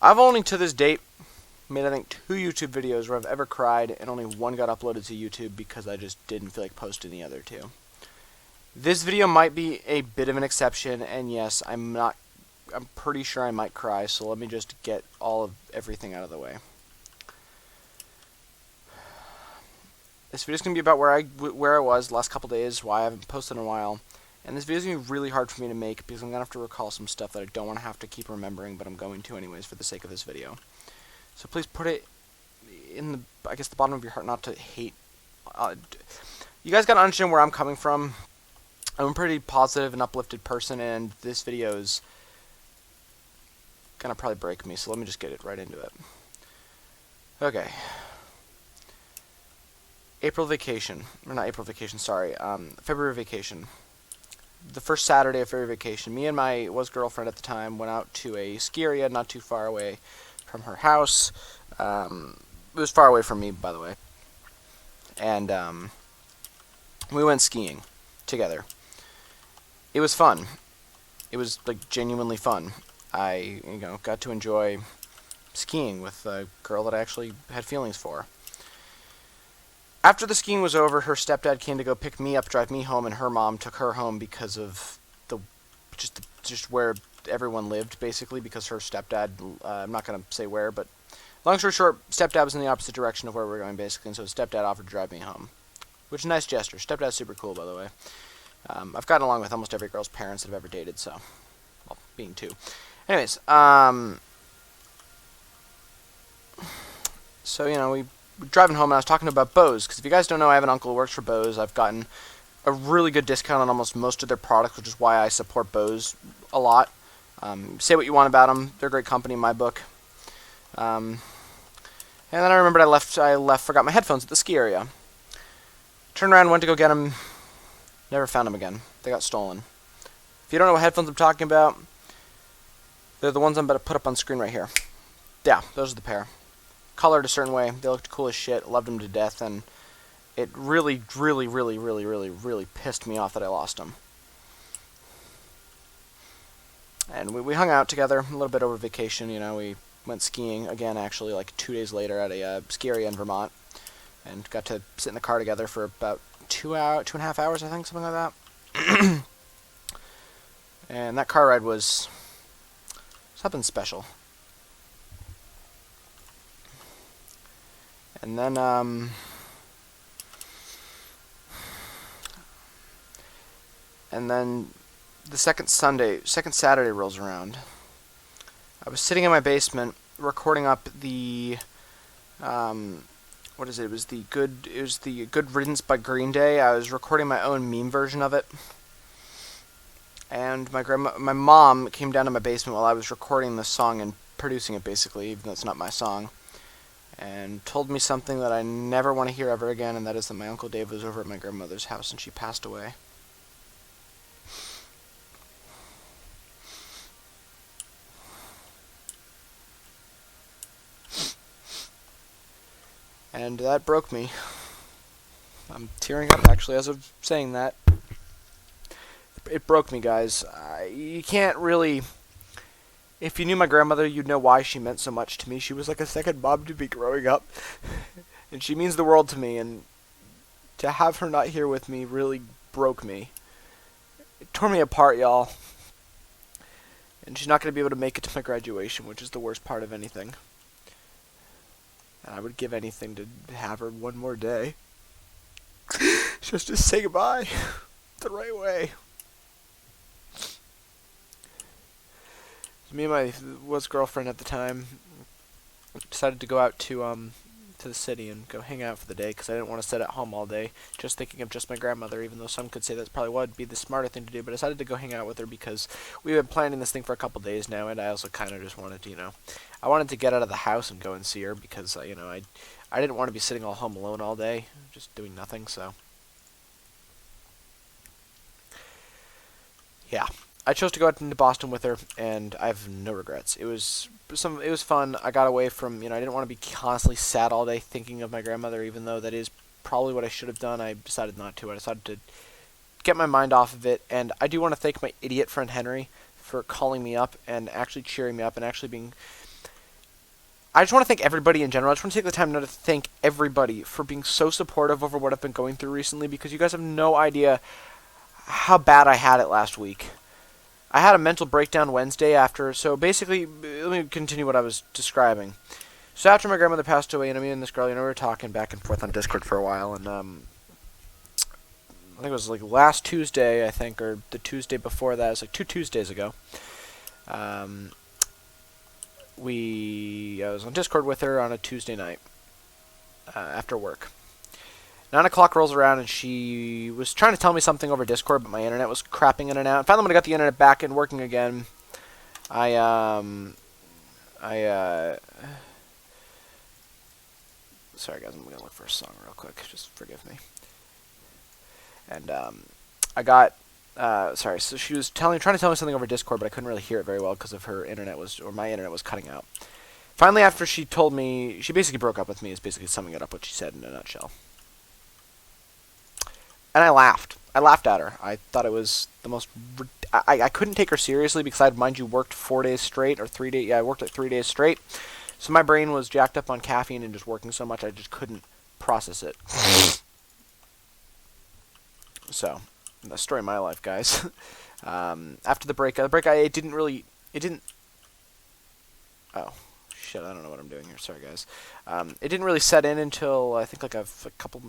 I've only to this date made, I think, 2 YouTube videos where I've ever cried, and only one got uploaded to YouTube because I just didn't feel like posting the other 2. This video might be a bit of an exception, and yes, I'm pretty sure I might cry, so let me just get everything out of the way. This video's going to be about where I was the last couple days, why I haven't posted in a while. And this video's going to be really hard for me to make because I'm going to have to recall some stuff that I don't want to have to keep remembering, but I'm going to anyways for the sake of this video. So please put it in the bottom of your heart not to hate. You guys got to understand where I'm coming from. I'm a pretty positive and uplifted person, and this video is going to probably break me, so let me just get it right into it. Okay. February vacation. The first Saturday of February vacation, me and my girlfriend at the time went out to a ski area not too far away from her house. It was far away from me, by the way. And we went skiing together. It was fun. It was like genuinely fun. I got to enjoy skiing with a girl that I actually had feelings for. After the skiing was over, her stepdad came to go pick me up, drive me home, and her mom took her home because of just where everyone lived, basically, because her stepdad, I'm not going to say where, but long story short, stepdad was in the opposite direction of where we were going, basically, and so stepdad offered to drive me home, which is a nice gesture. Stepdad's super cool, by the way. I've gotten along with almost every girl's parents that I've ever dated, so, well, being 2. Anyways, so, we driving home, and I was talking about Bose, because if you guys don't know, I have an uncle who works for Bose. I've gotten a really good discount on almost most of their products, which is why I support Bose a lot. Say what you want about them. They're a great company in my book. And then I remembered forgot my headphones at the ski area. Turned around, went to go get them. Never found them again. They got stolen. If you don't know what headphones I'm talking about, they're the ones I'm about to put up on screen right here. Yeah, those are the pair. Colored a certain way. They looked cool as shit. Loved them to death, and it really pissed me off that I lost them. And we hung out together a little bit over vacation. We went skiing again, actually, like 2 days later at a ski area in Vermont, and got to sit in the car together for about 2.5 hours, I think, something like that. And that car ride was something special. And then, the second Saturday rolls around. I was sitting in my basement recording up the, what is it? It was the Good Riddance by Green Day. I was recording my own meme version of it. And my mom came down to my basement while I was recording the song and producing it, basically, even though it's not my song, and told me something that I never want to hear ever again, and that is that my Uncle Dave was over at my grandmother's house and she passed away. And that broke me. I'm tearing up, actually, as of saying that. It broke me, guys. You can't really... If you knew my grandmother, you'd know why she meant so much to me. She was like a second mom to me growing up. And she means the world to me, and to have her not here with me really broke me. It tore me apart, y'all. And she's not going to be able to make it to my graduation, which is the worst part of anything. And I would give anything to have her one more day. Just to say goodbye the right way. Me and my girlfriend at the time decided to go out to the city and go hang out for the day because I didn't want to sit at home all day just thinking of just my grandmother, even though some could say that's probably what would be the smarter thing to do. But I decided to go hang out with her because we've been planning this thing for a couple days now, and I also kind of just wanted to, I wanted to get out of the house and go and see her because, I didn't want to be sitting all home alone all day, just doing nothing, so. Yeah. I chose to go out into Boston with her, and I have no regrets. It was fun. I got away from, I didn't want to be constantly sad all day thinking of my grandmother, even though that is probably what I should have done. I decided not to. I decided to get my mind off of it, and I do want to thank my idiot friend Henry for calling me up and actually cheering me up and actually being I just want to thank everybody in general. I just want to take the time now to thank everybody for being so supportive over what I've been going through recently, because you guys have no idea how bad I had it last week. I had a mental breakdown Wednesday after, so basically, let me continue what I was describing. So after my grandmother passed away, and me and this girl, we were talking back and forth on Discord for a while, and I think it was like last Tuesday, I think, or the Tuesday before that. It was like 2 Tuesdays ago. I was on Discord with her on a Tuesday night after work. 9 o'clock rolls around, and she was trying to tell me something over Discord, but my internet was crapping in and out. Finally, when I got the internet back and working again, sorry guys, I'm gonna look for a song real quick. Just forgive me. And I got sorry. So she was trying to tell me something over Discord, but I couldn't really hear it very well because of my internet was cutting out. Finally, after she told me, she basically broke up with me. Is basically summing it up what she said in a nutshell. And I laughed. I laughed at her. I thought it was the most... I couldn't take her seriously because I'd, mind you, worked 4 days straight, or 3 days... Yeah, I worked like 3 days straight. So my brain was jacked up on caffeine and just working so much I just couldn't process it. So, the story of my life, guys. After the break, it didn't... Oh, shit, I don't know what I'm doing here. Sorry, guys. It didn't really set in until, I think, like a couple...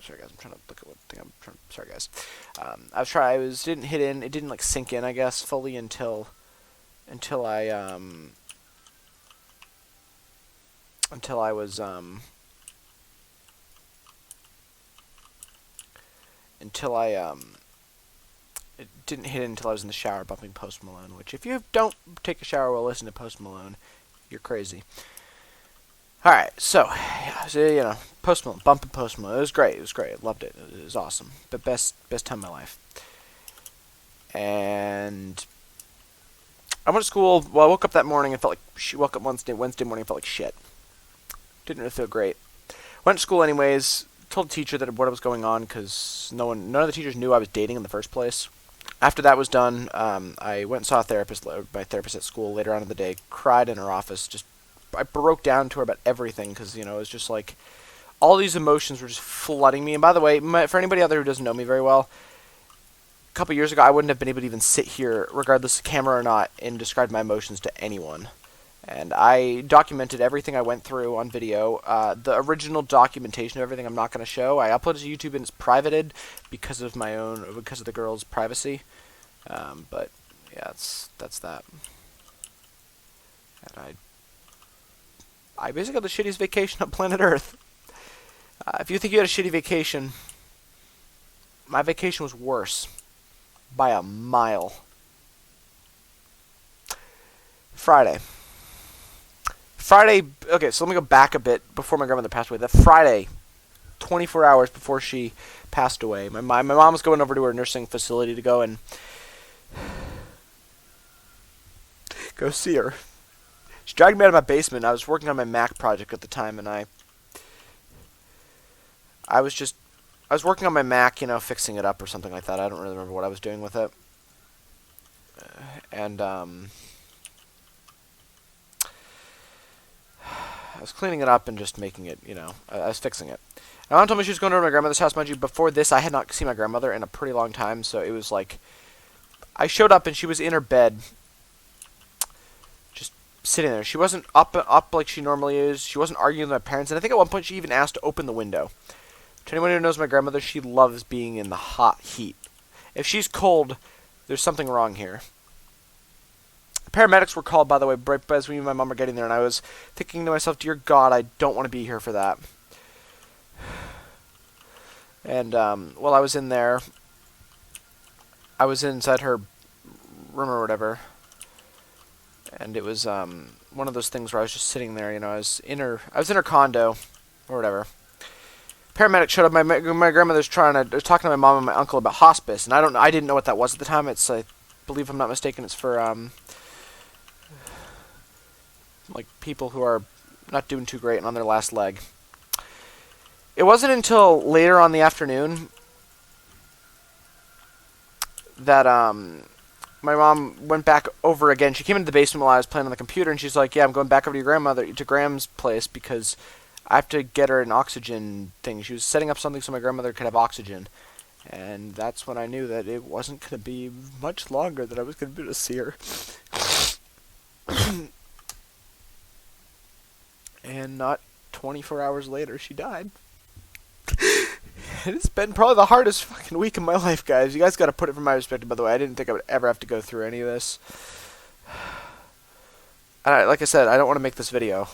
Sorry guys, I'm trying to look at what thing I'm trying. Sorry guys, didn't hit in. It didn't like sink in, I guess, fully until I it didn't hit in until I was in the shower bumping Post Malone. Which, if you don't take a shower while listening to Post Malone, you're crazy. Alright, so you know, Post Malone, bumping Post Malone. It was great. I loved it. It was awesome. The best time of my life. And I went to school. Well, I woke up that morning and felt like woke up Wednesday morning and felt like shit. Didn't really feel great. Went to school anyways. Told the teacher that what was going on because none of the teachers knew I was dating in the first place. After that was done, I went and saw my therapist at school later on in the day. Cried in her office. I broke down to her about everything because, you know, it was just like all these emotions were just flooding me. And by the way, for anybody out there who doesn't know me very well, a couple years ago I wouldn't have been able to even sit here, regardless of camera or not, and describe my emotions to anyone. And I documented everything I went through on video. The original documentation of everything I'm not going to show. I uploaded to YouTube and it's privated because of the girl's privacy. But yeah, that's that. And I basically had the shittiest vacation on planet Earth. If you think you had a shitty vacation, my vacation was worse. By a mile. Friday, okay, so let me go back a bit before my grandmother passed away. That Friday, 24 hours before she passed away, my mom was going over to her nursing facility to go and go see her. She dragged me out of my basement. I was working on my Mac project at the time, and I was working on my Mac, you know, fixing it up or something like that. I don't really remember what I was doing with it. And I was cleaning it up and just making it, you know, I was fixing it. My mom told me she was going over to my grandmother's house. Mind you, before this, I had not seen my grandmother in a pretty long time, so it was like, I showed up and she was in her bed, just sitting there. She wasn't up like she normally is. She wasn't arguing with my parents, and I think at one point she even asked to open the window. To anyone who knows my grandmother, she loves being in the hot heat. If she's cold, there's something wrong here. The paramedics were called, by the way, right as me and my mom were getting there, and I was thinking to myself, dear God, I don't want to be here for that. And while I was in there, I was inside her room or whatever, and it was one of those things where I was just sitting there, you know, I was in her condo or whatever. Paramedic showed up. My grandmother's talking to my mom and my uncle about hospice, and I didn't know what that was at the time. It's, I believe, if I'm not mistaken, it's for like people who are not doing too great and on their last leg. It wasn't until later on the afternoon that my mom went back over again. She came into the basement while I was playing on the computer, and she's like, "Yeah, I'm going back over to Graham's place because I have to get her an oxygen thing." She was setting up something so my grandmother could have oxygen, and that's when I knew that it wasn't going to be much longer that I was going to be able to see her. And not 24 hours later, she died. It's been probably the hardest fucking week of my life, guys. You guys got to put it from my perspective, by the way. I didn't think I would ever have to go through any of this. Like I said, I don't want to make this video,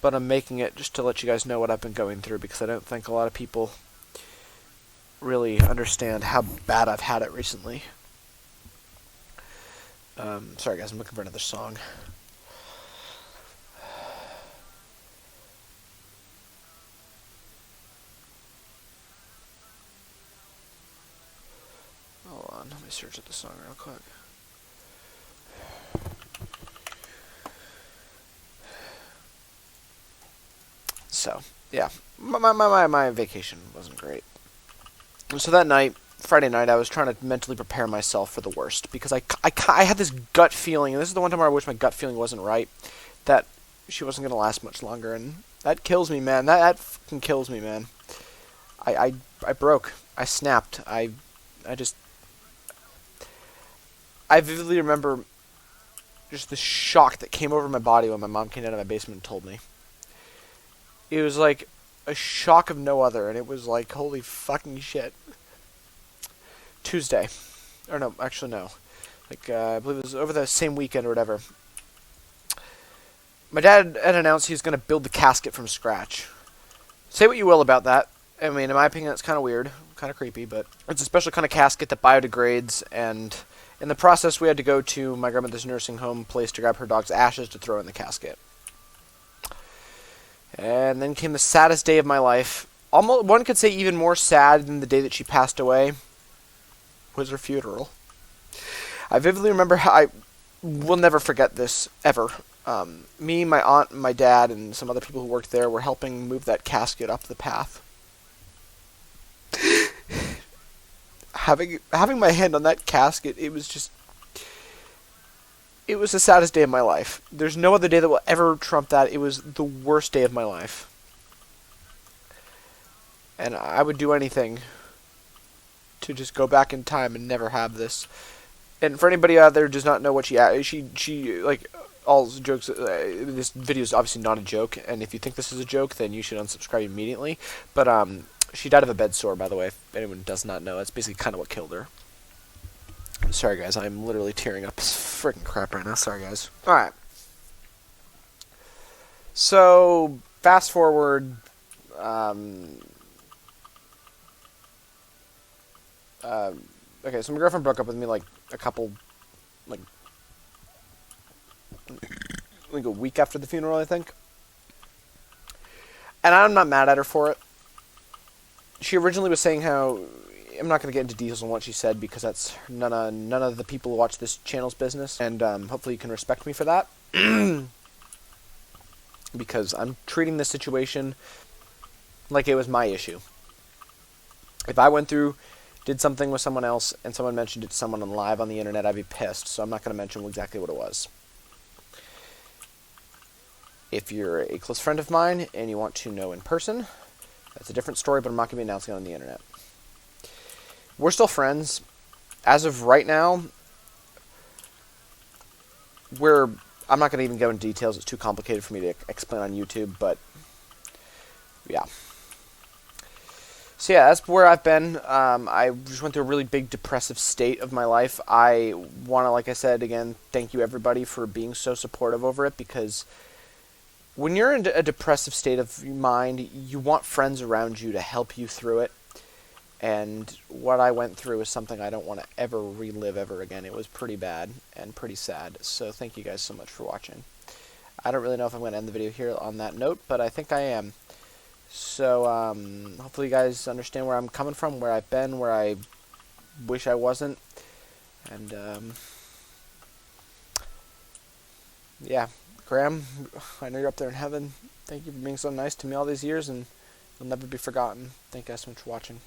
but I'm making it just to let you guys know what I've been going through, because I don't think a lot of people really understand how bad I've had it recently. Sorry, guys, I'm looking for another song. Hold on, let me search up the song real quick. So, yeah, my vacation wasn't great. So that night, Friday night, I was trying to mentally prepare myself for the worst, because I had this gut feeling, and this is the one time where I wish my gut feeling wasn't right, that she wasn't going to last much longer, and that kills me, man. That fucking kills me, man. I broke. I snapped. I vividly remember just the shock that came over my body when my mom came out of my basement and told me. It was like a shock of no other, and it was like, holy fucking shit. Tuesday. Or no, actually no. Like, I believe it was over the same weekend or whatever. My dad had announced he was going to build the casket from scratch. Say what you will about that. I mean, in my opinion, that's kind of weird. Kind of creepy, but it's a special kind of casket that biodegrades, and in the process, we had to go to my grandmother's nursing home place to grab her dog's ashes to throw in the casket. And then came the saddest day of my life. Almost, one could say even more sad than the day that she passed away was her funeral. I vividly remember how I will never forget this, ever. Me, my aunt, my dad, and some other people who worked there were helping move that casket up the path. Having my hand on that casket, it was the saddest day of my life. There's no other day that will ever trump that. It was the worst day of my life. And I would do anything to just go back in time and never have this. And for anybody out there who does not know what she like, all jokes, this video is obviously not a joke, and if you think this is a joke, then you should unsubscribe immediately. But she died of a bed sore, by the way, if anyone does not know. That's basically kind of what killed her. Sorry, guys, I'm literally tearing up as freaking crap right now. Sorry, guys. Alright. So, fast forward, okay, so my girlfriend broke up with me, like a week after the funeral, I think. And I'm not mad at her for it. She originally was saying how, I'm not going to get into details on what she said, because that's none of the people who watch this channel's business, and hopefully you can respect me for that. Because I'm treating this situation like it was my issue. If I went through, did something with someone else, and someone mentioned it to someone live on the internet, I'd be pissed, so I'm not going to mention exactly what it was. If you're a close friend of mine, and you want to know in person, that's a different story, but I'm not going to be announcing it on the internet. We're still friends. As of right now, I'm not going to even go into details. It's too complicated for me to explain on YouTube, but yeah. So yeah, that's where I've been. I just went through a really big depressive state of my life. I want to, like I said, again, thank you everybody for being so supportive over it, because when you're in a depressive state of mind, you want friends around you to help you through it. And what I went through is something I don't want to ever relive ever again. It was pretty bad and pretty sad. So thank you guys so much for watching. I don't really know if I'm going to end the video here on that note, but I think I am. So hopefully you guys understand where I'm coming from, where I've been, where I wish I wasn't. And yeah, Graham, I know you're up there in heaven. Thank you for being so nice to me all these years, and you'll never be forgotten. Thank you guys so much for watching.